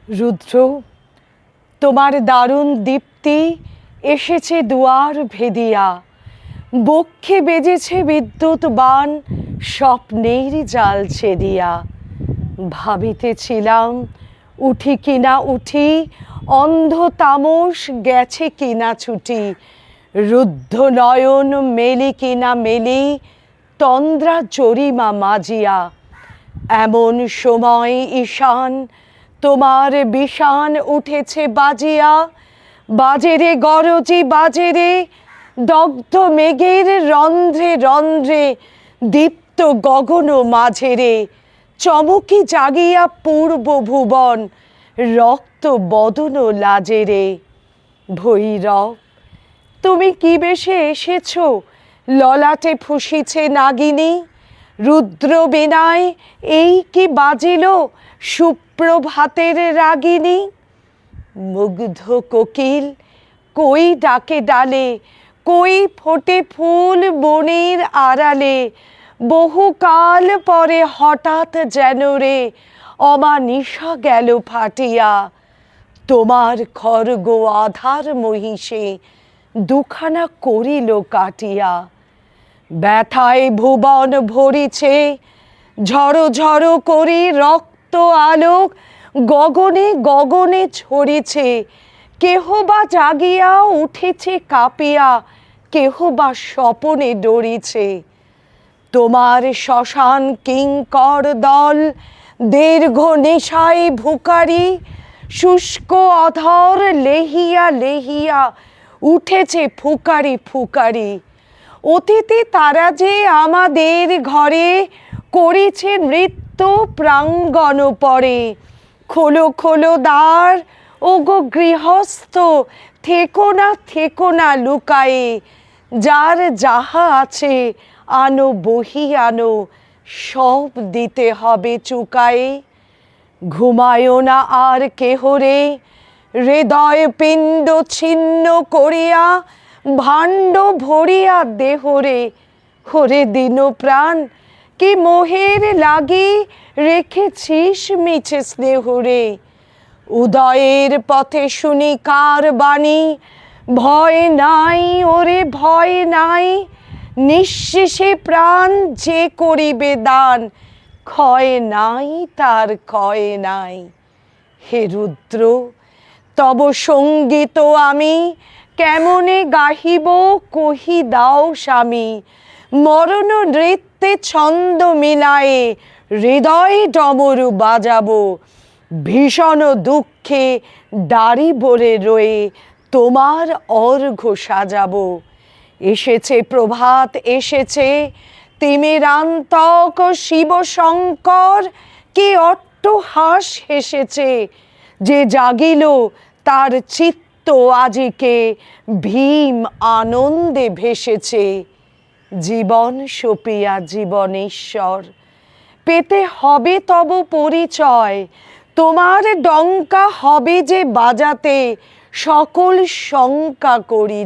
রুদ্র, তোমার দারুণ দীপ্তি এসেছে দুয়ার ভেদিয়া, বক্ষে বেজেছে বিদ্যুৎ বাণ, স্বপ্নের জাল ছেদিয়া। ভাবিতেছিলাম উঠি কিনা উঠি, অন্ধ তামস গেছে কিনা ছুটি, রুদ্ধ নয়ন মেলি কিনা মেলি, তন্দ্রা জরিমা মাজিয়া। এমন সময় ঈশান তোমার বিষান উঠেছে বাজিয়া, বাজেরে গরজি বাজেরে, দগ্ধ মেঘের রন্ধ্রে রন্ধ্রে, দীপ্ত গগন মাঝেরে, চমকি জাগিয়া পূর্ব ভুবন, রক্ত বদন লাজেরে। ভৈরব, তুমি কি বেশে এসেছ, ললাটে ফুসিছে নাগিনী, রুদ্র বীণায় এই কি বাজিল, সুপ্রভাতের রাগিনী। মুগ্ধ কোকিল কই ডাকে ডালে, কই ফোটে ফুল বনের আড়ালে, বহুকাল পরে হঠাৎ যেন রে অমানিশা গেল ফাটিয়া। তোমার খর্গ আধার মহিষে দুখানা করিল কাটিয়া। ব্যথায় ভুবন ভরিছে, ঝড়ো ঝড়ো করি রক্ত আলোক গগনে গগনে ছড়িছে, কেহ বা জাগিয়া উঠেছে কাঁপিয়া, কেহ বা স্বপনে ডরিছে। তোমার শ্মশান কিঙ্কর দল দীর্ঘ নেশায় ভুকারি, শুষ্ক অধর লেহিয়া লেহিয়া উঠেছে ফুকারি ফুকারি। অতিথি তারা যে আমাদের ঘরে করেছে নৃত্য প্রাঙ্গণ পরে, খোলো খোলো দ্বার ওগো গৃহস্থ, থেকো না লুকায়ে, যার যাহা আছে আনো বহি আনো, সব দিতে হবে চুকায়ে। ঘুমায়ো না আর কেহ রে, হৃদয় পিণ্ড ছিন্ন করিয়া, ভাণ্ড ভরিয়া দেহরে। ওরে দিন প্রাণ, কি মোহের লাগি রেখেছিস মিছে স্নেহরে। উদয়ের পথে শুনি কার বাণী, ভয় নাই ওরে ভয় নাই, নিঃশেষে প্রাণ যে করিবে দান, ক্ষয় নাই তার ক্ষয় নাই। হে রুদ্র, তব সঙ্গীত আমি কেমনে গাহিব কহি দাও স্বামী, মরণ নৃত্যে ছন্দ মিলায়ে হৃদয় ডমরু বাজাবো, ভীষণ দুঃখে দাড়ি ভরে রয়ে তোমার অর্ঘ্য সাজাবো। এসেছে প্রভাত এসেছে, তিমিরান্তক শিব শঙ্কর, কি অট্টহাস হেসেছে, যে জাগিল তার চিত্ত আজিকে ভীম আনন্দে ভেসেছে। জীবন সপিয়া জীবনেশ্বর, পেতে হবে তব পরিচয়, তোমার ডঙ্কা হবে যে বাজাতে সকল শঙ্কা করি